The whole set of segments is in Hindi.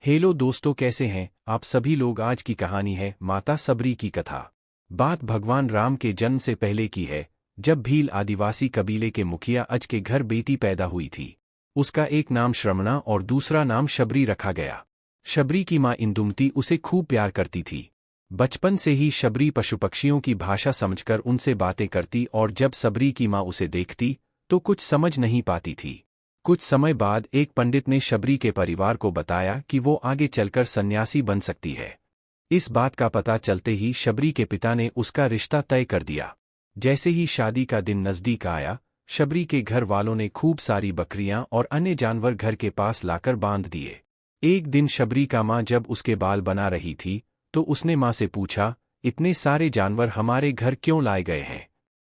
हेलो दोस्तों, कैसे हैं आप सभी लोग। आज की कहानी है माता सबरी की कथा। बात भगवान राम के जन्म से पहले की है, जब भील आदिवासी कबीले के मुखिया अज के घर बेटी पैदा हुई थी। उसका एक नाम श्रमणा और दूसरा नाम शबरी रखा गया। शबरी की माँ इंदुमती उसे खूब प्यार करती थी। बचपन से ही शबरी पशु पक्षियों की भाषा समझकर उनसे बातें करती और जब सबरी की माँ उसे देखती तो कुछ समझ नहीं पाती थी। कुछ समय बाद एक पंडित ने शबरी के परिवार को बताया कि वो आगे चलकर सन्यासी बन सकती है। इस बात का पता चलते ही शबरी के पिता ने उसका रिश्ता तय कर दिया। जैसे ही शादी का दिन नजदीक आया, शबरी के घर वालों ने खूब सारी बकरियां और अन्य जानवर घर के पास लाकर बांध दिए। एक दिन शबरी का माँ जब उसके बाल बना रही थी तो उसने माँ से पूछा, इतने सारे जानवर हमारे घर क्यों लाए गए हैं?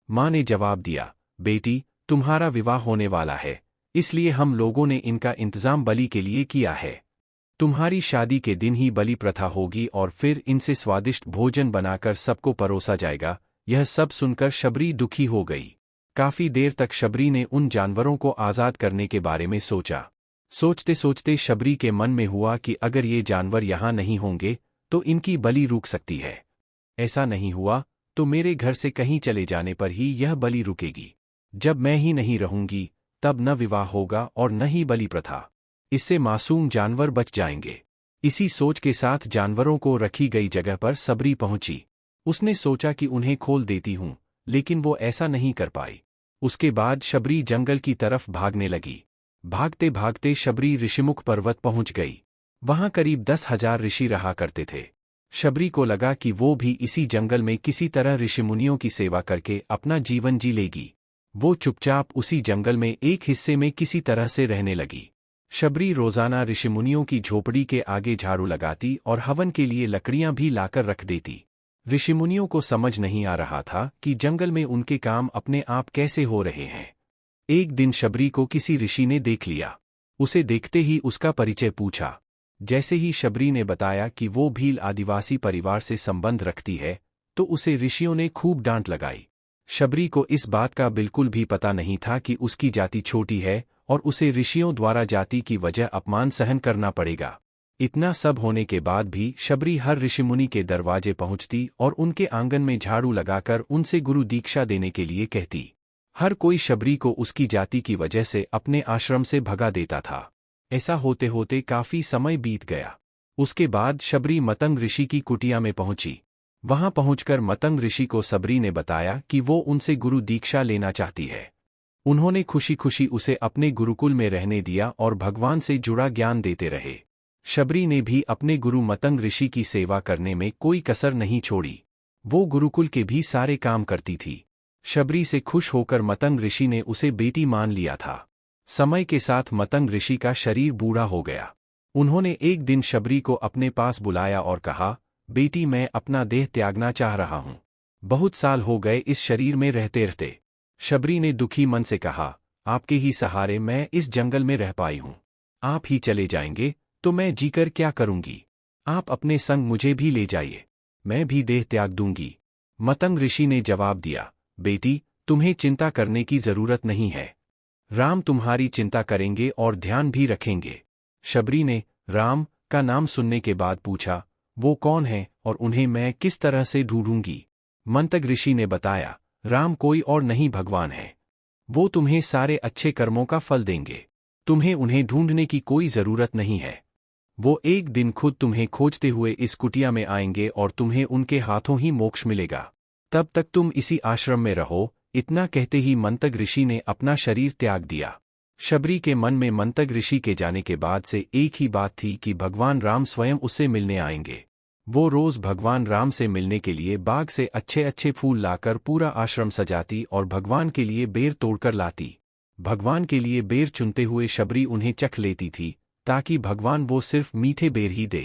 माँ ने जवाब दिया, बेटी, तुम्हारा विवाह होने वाला है, इसलिए हम लोगों ने इनका इंतजाम बलि के लिए किया है। तुम्हारी शादी के दिन ही बलि प्रथा होगी और फिर इनसे स्वादिष्ट भोजन बनाकर सबको परोसा जाएगा। यह सब सुनकर शबरी दुखी हो गई। काफी देर तक शबरी ने उन जानवरों को आजाद करने के बारे में सोचा। सोचते सोचते शबरी के मन में हुआ कि अगर ये जानवर यहाँ नहीं होंगे तो इनकी बलि रुक सकती है। ऐसा नहीं हुआ तो मेरे घर से कहीं चले जाने पर ही यह बलि रुकेगी। जब मैं ही नहीं रहूंगी तब न विवाह होगा और न ही बलि प्रथा। इससे मासूम जानवर बच जाएंगे। इसी सोच के साथ जानवरों को रखी गई जगह पर सबरी पहुंची। उसने सोचा कि उन्हें खोल देती हूं, लेकिन वो ऐसा नहीं कर पाई। उसके बाद शबरी जंगल की तरफ भागने लगी। भागते भागते शबरी ऋषिमुख पर्वत पहुंच गई। वहां करीब 10,000 ऋषि रहा करते थे। शबरी को लगा कि वो भी इसी जंगल में किसी तरह ऋषिमुनियों की सेवा करके अपना जीवन जी लेगी। वो चुपचाप उसी जंगल में एक हिस्से में किसी तरह से रहने लगी। शबरी रोजाना ऋषिमुनियों की झोपड़ी के आगे झाड़ू लगाती और हवन के लिए लकड़ियां भी लाकर रख देती। ऋषिमुनियों को समझ नहीं आ रहा था कि जंगल में उनके काम अपने आप कैसे हो रहे हैं। एक दिन शबरी को किसी ऋषि ने देख लिया। उसे देखते ही उसका परिचय पूछा। जैसे ही शबरी ने बताया कि वो भील आदिवासी परिवार से संबंध रखती है तो उसे ऋषियों ने खूब डांट लगाई। शबरी को इस बात का बिल्कुल भी पता नहीं था कि उसकी जाति छोटी है और उसे ऋषियों द्वारा जाति की वजह अपमान सहन करना पड़ेगा। इतना सब होने के बाद भी शबरी हर ऋषिमुनि के दरवाजे पहुंचती और उनके आंगन में झाड़ू लगाकर उनसे गुरु दीक्षा देने के लिए कहती। हर कोई शबरी को उसकी जाति की वजह से अपने आश्रम से भगा देता था। ऐसा होते होते काफी समय बीत गया। उसके बाद शबरी मतंग ऋषि की कुटिया में पहुंची। वहां पहुंचकर मतंग ऋषि को सबरी ने बताया कि वो उनसे गुरु दीक्षा लेना चाहती है। उन्होंने खुशी खुशी उसे अपने गुरुकुल में रहने दिया और भगवान से जुड़ा ज्ञान देते रहे। शबरी ने भी अपने गुरु मतंग ऋषि की सेवा करने में कोई कसर नहीं छोड़ी। वो गुरुकुल के भी सारे काम करती थी। शबरी से खुश होकर मतंग ऋषि ने उसे बेटी मान लिया था। समय के साथ मतंग ऋषि का शरीर बूढ़ा हो गया। उन्होंने एक दिन शबरी को अपने पास बुलाया और कहा, बेटी, मैं अपना देह त्यागना चाह रहा हूं। बहुत साल हो गए इस शरीर में रहते रहते। शबरी ने दुखी मन से कहा, आपके ही सहारे मैं इस जंगल में रह पाई हूं। आप ही चले जाएंगे तो मैं जीकर क्या करूंगी? आप अपने संग मुझे भी ले जाइए, मैं भी देह त्याग दूंगी। मतंग ऋषि ने जवाब दिया, बेटी, तुम्हें चिंता करने की जरूरत नहीं है। राम तुम्हारी चिंता करेंगे और ध्यान भी रखेंगे। शबरी ने राम का नाम सुनने के बाद पूछा, वो कौन है और उन्हें मैं किस तरह से ढूंढूंगी? मंतग ऋषि ने बताया, राम कोई और नहीं भगवान है। वो तुम्हें सारे अच्छे कर्मों का फल देंगे। तुम्हें उन्हें ढूंढने की कोई जरूरत नहीं है। वो एक दिन खुद तुम्हें खोजते हुए इस कुटिया में आएंगे और तुम्हें उनके हाथों ही मोक्ष मिलेगा। तब तक तुम इसी आश्रम में रहो। इतना कहते ही मंतग ऋषि ने अपना शरीर त्याग दिया। शबरी के मन में मंतग ऋषि के जाने के बाद से एक ही बात थी कि भगवान राम स्वयं उससे मिलने आएंगे। वो रोज भगवान राम से मिलने के लिए बाग से अच्छे अच्छे फूल लाकर पूरा आश्रम सजाती और भगवान के लिए बेर तोड़कर लाती। भगवान के लिए बेर चुनते हुए शबरी उन्हें चख लेती थी ताकि भगवान वो सिर्फ मीठे बेर ही दे।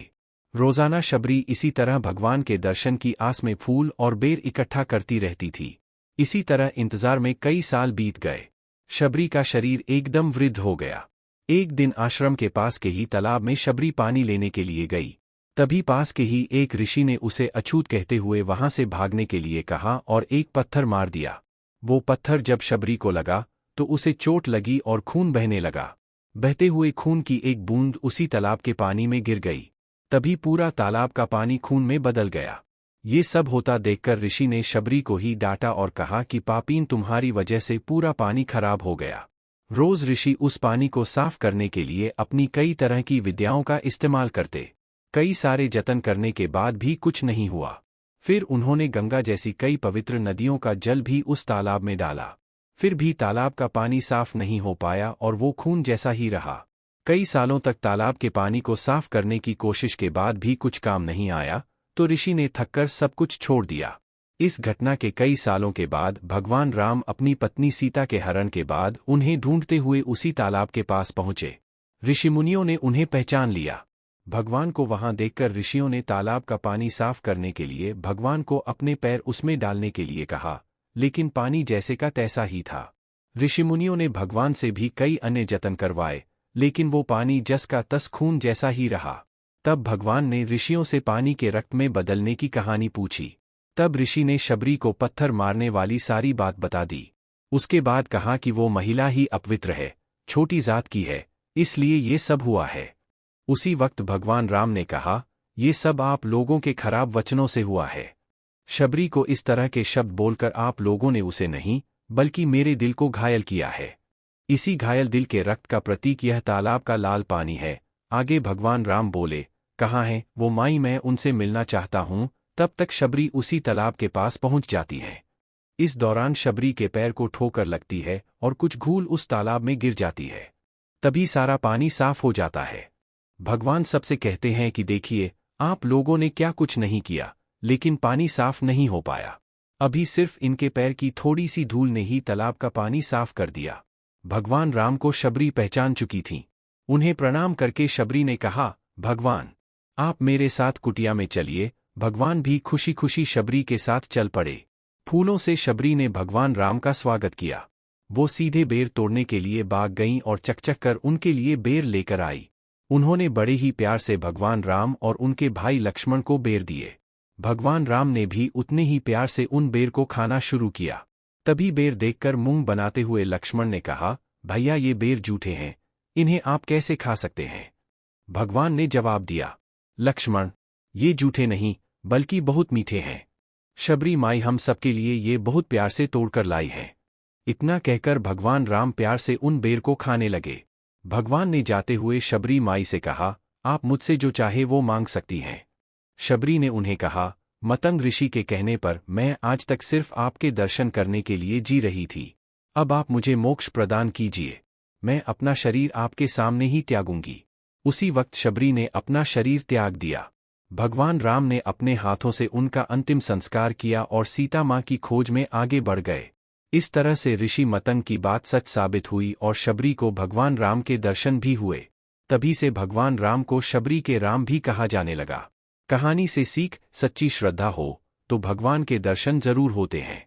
रोजाना शबरी इसी तरह भगवान के दर्शन की आस में फूल और बेर इकट्ठा करती रहती थी। इसी तरह इंतजार में कई साल बीत गए। शबरी का शरीर एकदम वृद्ध हो गया। एक दिन आश्रम के पास के ही तालाब में शबरी पानी लेने के लिए गई। तभी पास के ही एक ऋषि ने उसे अछूत कहते हुए वहां से भागने के लिए कहा और एक पत्थर मार दिया। वो पत्थर जब शबरी को लगा तो उसे चोट लगी और खून बहने लगा। बहते हुए खून की एक बूंद उसी तालाब के पानी में गिर गई। तभी पूरा तालाब का पानी खून में बदल गया। ये सब होता देखकर ऋषि ने शबरी को ही डांटा और कहा कि पापीन, तुम्हारी वजह से पूरा पानी खराब हो गया। रोज ऋषि उस पानी को साफ करने के लिए अपनी कई तरह की विद्याओं का इस्तेमाल करते। कई सारे जतन करने के बाद भी कुछ नहीं हुआ। फिर उन्होंने गंगा जैसी कई पवित्र नदियों का जल भी उस तालाब में डाला, फिर भी तालाब का पानी साफ नहीं हो पाया और वो खून जैसा ही रहा। कई सालों तक तालाब के पानी को साफ करने की कोशिश के बाद भी कुछ काम नहीं आया, तो ऋषि ने थककर सब कुछ छोड़ दिया। इस घटना के कई सालों के बाद भगवान राम अपनी पत्नी सीता के हरण के बाद उन्हें ढूंढते हुए उसी तालाब के पास पहुंचे। ऋषिमुनियों ने उन्हें पहचान लिया। भगवान को वहां देखकर ऋषियों ने तालाब का पानी साफ करने के लिए भगवान को अपने पैर उसमें डालने के लिए कहा, लेकिन पानी जैसे का तैसा ही था। ऋषिमुनियों ने भगवान से भी कई अन्य जतन करवाए, लेकिन वो पानी जस का तस खून जैसा ही रहा। तब भगवान ने ऋषियों से पानी के रक्त में बदलने की कहानी पूछी। तब ऋषि ने शबरी को पत्थर मारने वाली सारी बात बता दी। उसके बाद कहा कि वो महिला ही अपवित्र है, छोटी जात की है, इसलिए ये सब हुआ है। उसी वक्त भगवान राम ने कहा, ये सब आप लोगों के खराब वचनों से हुआ है। शबरी को इस तरह के शब्द बोलकर आप लोगों ने उसे नहीं, बल्कि मेरे दिल को घायल किया है। इसी घायल दिल के रक्त का प्रतीक यह तालाब का लाल पानी है। आगे भगवान राम बोले, कहाँ है वो माई, मैं उनसे मिलना चाहता हूँ। तब तक शबरी उसी तालाब के पास पहुंच जाती है। इस दौरान शबरी के पैर को ठोकर लगती है और कुछ घूल उस तालाब में गिर जाती है। तभी सारा पानी साफ हो जाता है। भगवान सबसे कहते हैं कि देखिए, आप लोगों ने क्या कुछ नहीं किया, लेकिन पानी साफ नहीं हो पाया। अभी सिर्फ इनके पैर की थोड़ी सी धूल ने ही तालाब का पानी साफ कर दिया। भगवान राम को शबरी पहचान चुकी थी। उन्हें प्रणाम करके शबरी ने कहा, भगवान, आप मेरे साथ कुटिया में चलिए। भगवान भी खुशी खुशी शबरी के साथ चल पड़े। फूलों से शबरी ने भगवान राम का स्वागत किया। वो सीधे बेर तोड़ने के लिए बाग गईं और चकचक कर उनके लिए बेर लेकर आई। उन्होंने बड़े ही प्यार से भगवान राम और उनके भाई लक्ष्मण को बेर दिए। भगवान राम ने भी उतने ही प्यार से उन बेर को खाना शुरू किया। तभी बेर देखकर मुंह बनाते हुए लक्ष्मण ने कहा, भैया ये बेर जूठे हैं, इन्हें आप कैसे खा सकते हैं? भगवान ने जवाब दिया, लक्ष्मण, ये जूठे नहीं बल्कि बहुत मीठे हैं। शबरी माई हम सबके लिए ये बहुत प्यार से तोड़कर लाई हैं। इतना कहकर भगवान राम प्यार से उन बेर को खाने लगे। भगवान ने जाते हुए शबरी माई से कहा, आप मुझसे जो चाहे वो मांग सकती हैं। शबरी ने उन्हें कहा, मतंग ऋषि के कहने पर मैं आज तक सिर्फ आपके दर्शन करने के लिए जी रही थी। अब आप मुझे मोक्ष प्रदान कीजिए। मैं अपना शरीर आपके सामने ही त्यागूंगी। उसी वक्त शबरी ने अपना शरीर त्याग दिया। भगवान राम ने अपने हाथों से उनका अंतिम संस्कार किया और सीता माँ की खोज में आगे बढ़ गए। इस तरह से ऋषि मतंग की बात सच साबित हुई और शबरी को भगवान राम के दर्शन भी हुए। तभी से भगवान राम को शबरी के राम भी कहा जाने लगा। कहानी से सीख, सच्ची श्रद्धा हो तो भगवान के दर्शन जरूर होते हैं।